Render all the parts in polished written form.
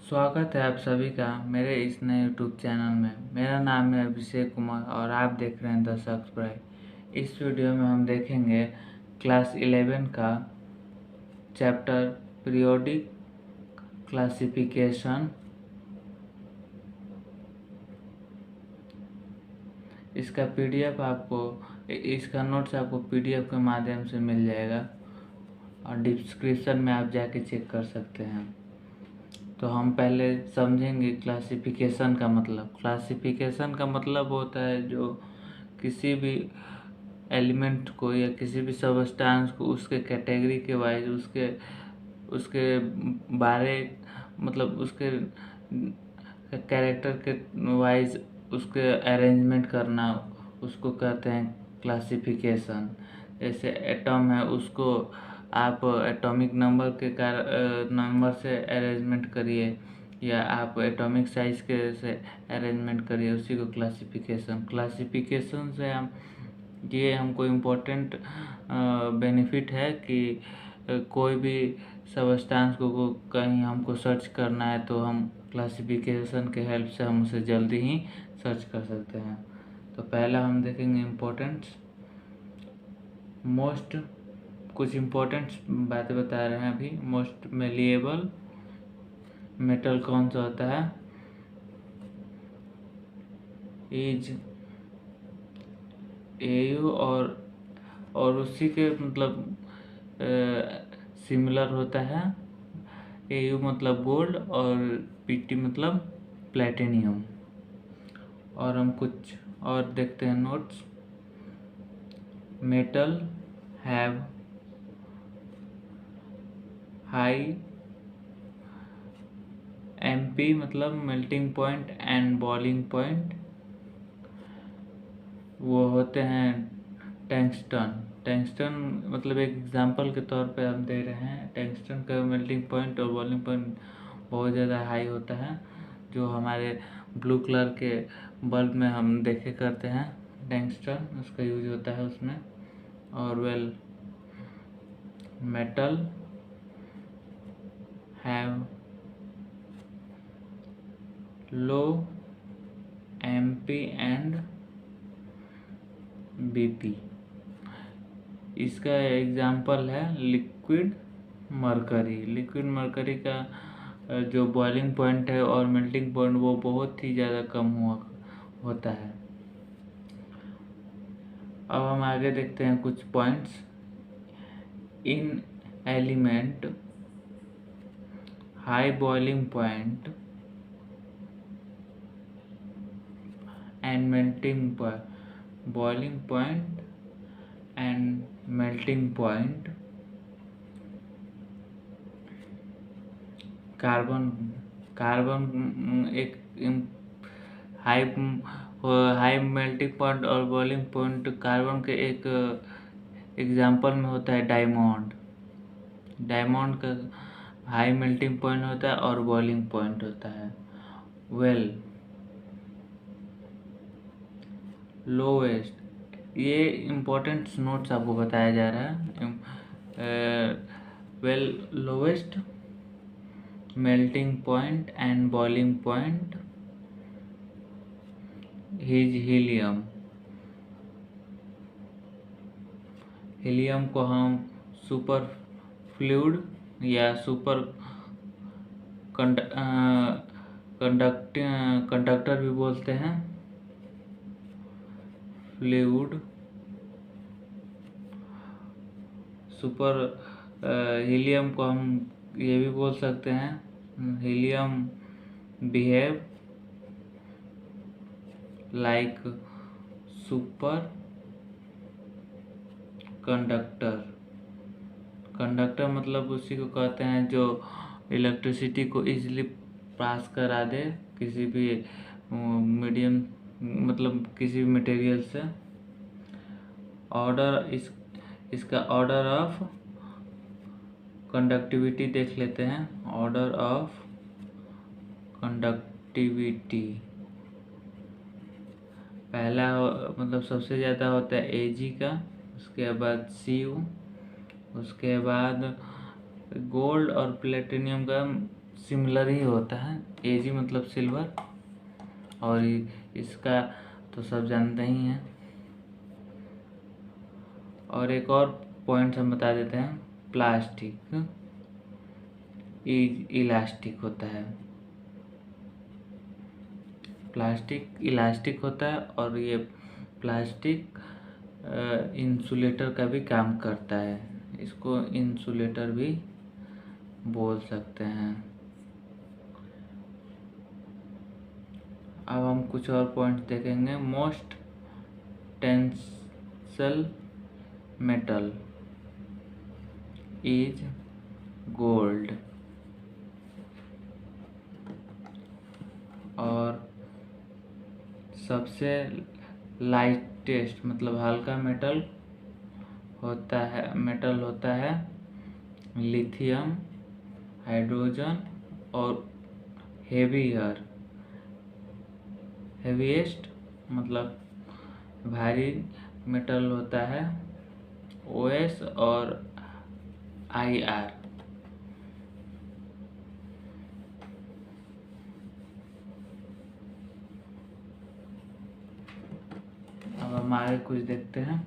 स्वागत है आप सभी का मेरे इस नए यूट्यूब चैनल में। मेरा नाम है अभिषेक कुमार और आप देख रहे हैं द सब्सक्राइब। इस वीडियो में हम देखेंगे क्लास 11 का चैप्टर पीरियोडिक क्लासिफिकेशन। इसका पीडीएफ इसका नोट्स आपको पीडीएफ के माध्यम से मिल जाएगा और डिस्क्रिप्शन में आप जाके चेक कर सकते हैं। तो हम पहले समझेंगे क्लासिफिकेशन का मतलब। क्लासिफिकेशन का मतलब होता है जो किसी भी एलिमेंट को या किसी भी सबस्टेंस को उसके कैटेगरी के वाइज उसके उसके बारे मतलब उसके कैरेक्टर के वाइज उसके अरेंजमेंट करना, उसको कहते हैं क्लासिफिकेशन। जैसे एटम है, उसको आप एटॉमिक नंबर के नंबर से अरेंजमेंट करिए या आप एटॉमिक साइज के से अरेंजमेंट करिए, उसी को क्लासिफिकेशन से हमको इम्पोर्टेंट बेनिफिट है कि कोई भी सबस्टेंस को कहीं हमको सर्च करना है तो हम क्लासिफिकेशन के हेल्प से हम उसे जल्दी ही सर्च कर सकते हैं। तो पहला हम देखेंगे इम्पोर्टेंट्स। कुछ इम्पोर्टेंट बातें बता रहे हैं अभी। मोस्ट मेलिएबल मेटल कौन सा होता है? इज एयू और उसी के मतलब सिमिलर होता है। एयू मतलब गोल्ड और पीटी मतलब प्लेटिनियम। और हम कुछ और देखते हैं notes. Metal have high MP मतलब melting point and boiling point, वो होते हैं टंगस्टन मतलब एक एग्जांपल के तौर पे हम दे रहे हैं। टंगस्टन का मेल्टिंग पॉइंट और बॉइलिंग पॉइंट बहुत ज़्यादा हाई होता है, जो हमारे ब्लू कलर के बल्ब में हम देखे करते हैं। टंगस्टन उसका यूज होता है उसमें। और metal have low MP and BP. इसका एग्जांपल है लिक्विड मरकरी का जो बॉइलिंग पॉइंट है और मेल्टिंग पॉइंट वो बहुत ही ज़्यादा कम होता है। अब हम आगे देखते हैं कुछ points. In element high boiling point and boiling point and melting point carbon एक हाई मेल्टिंग पॉइंट और बॉइलिंग पॉइंट कार्बन के एक एग्जांपल में होता है डायमंड का हाई मेल्टिंग पॉइंट होता है और बॉइलिंग पॉइंट होता है। लोवेस्ट, ये इम्पोर्टेंट नोट्स आपको बताया जा रहा है। Lowest melting point and boiling point is helium. Helium को हम सुपर फ्लूइड या सुपर कंडक्टर भी बोलते हैं। फ्लूइड सुपर हीलियम को हम ये भी बोल सकते हैं। Helium behave like super conductor मतलब उसी को कहते हैं जो इलेक्ट्रिसिटी को इजीली पास करा दे किसी भी मीडियम मतलब किसी भी मटेरियल से। इसका ऑर्डर ऑफ कंडक्टिविटी देख लेते हैं। ऑर्डर ऑफ कंडक्टिविटी पहला मतलब सबसे ज़्यादा होता है Ag का, उसके बाद Cu, उसके बाद गोल्ड और प्लेटिनियम का सिमिलर ही होता है। Ag मतलब सिल्वर, और इसका तो सब जानते ही हैं। और एक और पॉइंट हम बता देते हैं, प्लास्टिक इलास्टिक होता है। प्लास्टिक इलास्टिक होता है, और ये प्लास्टिक इंसुलेटर का भी काम करता है। इसको इंसुलेटर भी बोल सकते हैं। अब हम कुछ और पॉइंट देखेंगे। Most tensile metal is gold. और सबसे लाइटेस्ट मतलब हल्का मेटल होता है लिथियम, हाइड्रोजन, और हेवीएस्ट मतलब भारी मेटल होता है OS और IR। अब हम आगे कुछ देखते हैं।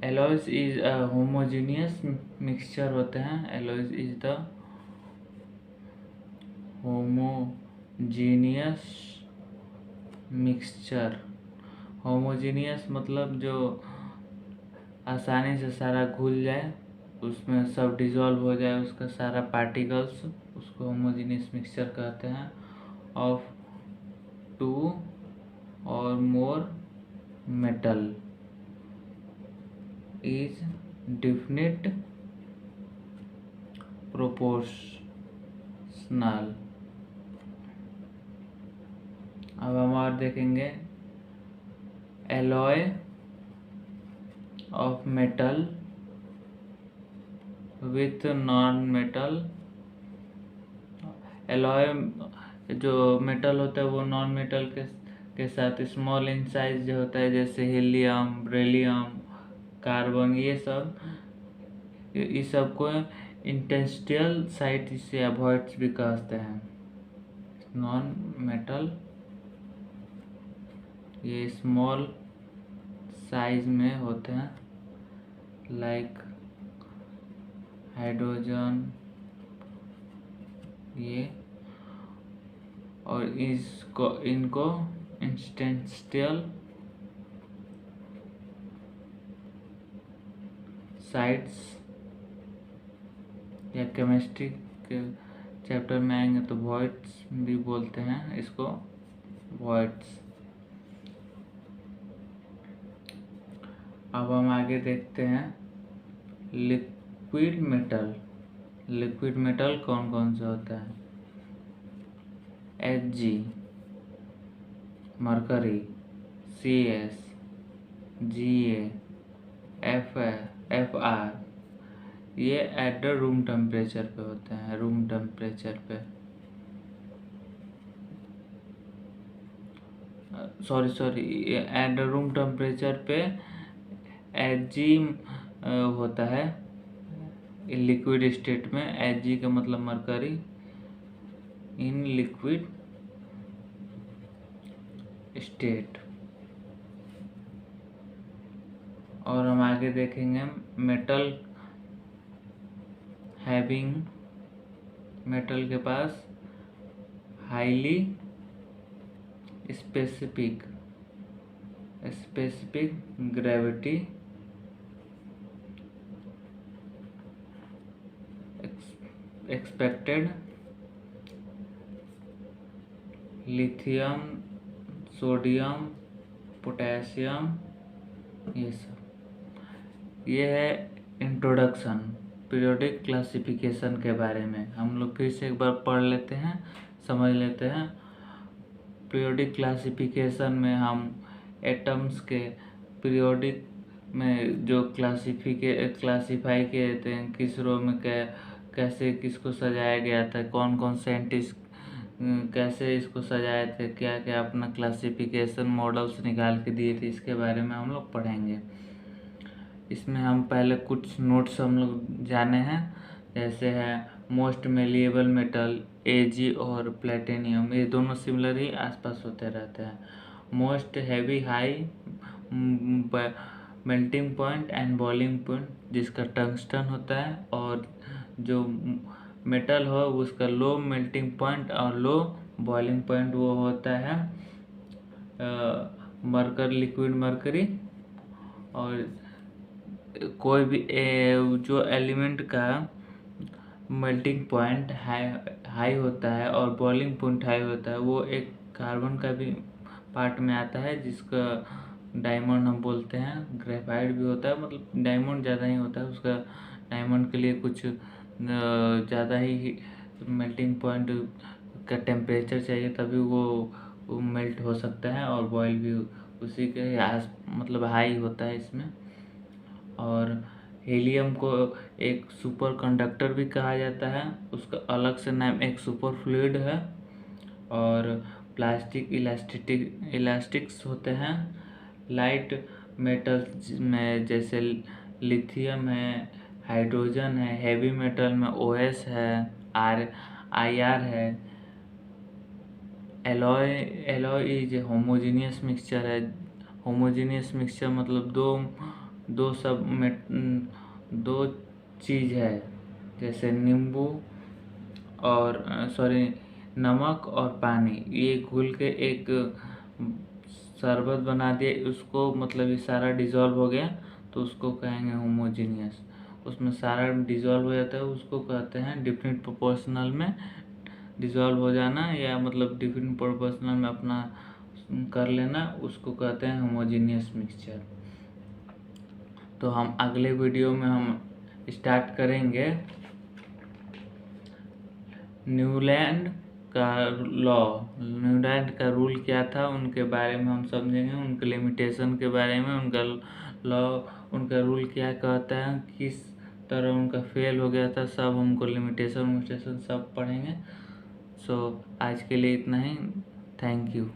Alloys is a homogeneous mixture होते हैं। Alloys is the homogeneous mixture. Homogeneous मतलब जो आसानी से सारा घुल जाए, उसमें सब डिजॉल्व हो जाए, उसका सारा पार्टिकल्स, उसको होमोजीनियस मिक्सचर कहते हैं। ऑफ 2 और मोर मेटल इज डिफिनिट प्रोपोर्शनल। अब हम और देखेंगे, alloy of metal with non metal. Alloy जो मेटल होता है वो नॉन मेटल के साथ स्मॉल इन साइज जो होता है, जैसे हीलियम, बेरिलियम, कार्बन, ये सब को इंडस्ट्रियल साइट से अवॉइड्स भी कहते हैं। नॉन मेटल ये स्मॉल साइज में होते हैं, लाइक हाइड्रोजन ये, और इनको इंडस्ट्रियल साइट्स या केमिस्ट्री के चैप्टर में आएंगे तो वॉइड्स भी बोलते हैं इसको, वॉइड्स। अब हम आगे देखते हैं लिक्विड मेटल। लिक्विड मेटल कौन कौन से होता है? Hg, mercury, Cs, Ga, Fr, ये एट द रूम टेम्परेचर पे होते हैं। रूम टेम्परेचर पे, sorry at the room temperature पे Hg होता है लिक्विड स्टेट में। Hg का मतलब मरकरी इन लिक्विड स्टेट। और हम आगे देखेंगे मेटल हैविंग, मेटल के पास highly specific gravity expected, lithium, sodium, potassium, ये सब। ये है इंट्रोडक्शन पीरियोडिक क्लासिफिकेशन के बारे में। हम लोग फिर से एक बार पढ़ लेते हैं, समझ लेते हैं। पीरियोडिक क्लासिफिकेशन में हम एटम्स के पीरियोडिक में जो क्लासिफाई किए थे, किस रो में कैसे किसको सजाया गया था, कौन कौन साइंटिस्ट कैसे इसको सजाए थे, क्या क्या अपना क्लासिफिकेशन मॉडल्स निकाल के दिए थे, इसके बारे में हम लोग पढ़ेंगे। इसमें हम पहले कुछ नोट्स हम लोग जाने हैं, जैसे है मोस्ट मेलिएबल मेटल एजी और प्लेटिनियम, ये दोनों सिमिलर ही आसपास होते रहते हैं। Most heavy high melting point and boiling point जिसका टंगस्टन होता है, और जो मेटल हो उसका लो मेल्टिंग पॉइंट और लो बॉइलिंग पॉइंट वो होता है मरकर लिक्विड मरकरी। और कोई भी जो एलिमेंट का मेल्टिंग पॉइंट हाई होता है और बॉइलिंग पॉइंट हाई होता है, वो एक कार्बन का भी पार्ट में आता है जिसका डायमंड हम बोलते हैं। ग्रेफाइट भी होता है, मतलब डायमंड ज़्यादा ही होता है उसका, डायमंड के लिए कुछ ज़्यादा ही मेल्टिंग पॉइंट का टेम्परेचर चाहिए तभी वो मेल्ट हो सकता है, और बॉयल भी उसी के आस मतलब हाई होता है इसमें। और हीलियम को एक सुपर कंडक्टर भी कहा जाता है, उसका अलग से नाम एक सुपर फ्लूइड है। और प्लास्टिक इलास्टिक्स होते हैं लाइट मेटल्स में, जैसे लिथियम है, हाइड्रोजन है। हैवी मेटल में ओएस है, आईआर है। एलॉय इज होमोजीनियस मिक्सचर है। होमोजीनियस मिक्सचर मतलब दो सब में दो चीज़ है, जैसे नींबू और नमक और पानी, ये घुल के एक शरबत बना दिए, उसको मतलब ये सारा डिज़ोल्व हो गया तो उसको कहेंगे होमोजीनियस। उसमें सारा डिज़ोल्व हो जाता है, उसको कहते हैं डिफरेंट प्रोपोर्शनल में डिज़ोल्व हो जाना, या मतलब डिफरेंट प्रोपोर्शनल में अपना कर लेना, उसको कहते हैं होमोजीनियस मिक्सचर। तो हम अगले वीडियो में हम स्टार्ट करेंगे न्यूलैंड का लॉ। न्यूलैंड का रूल क्या था उनके बारे में हम समझेंगे, उनके लिमिटेशन के बारे में, उनका लॉ, उनका रूल क्या कहता है, किस तरह उनका फेल हो गया था, सब हमको लिमिटेशन सब पढ़ेंगे। सो आज के लिए इतना ही। Thank you.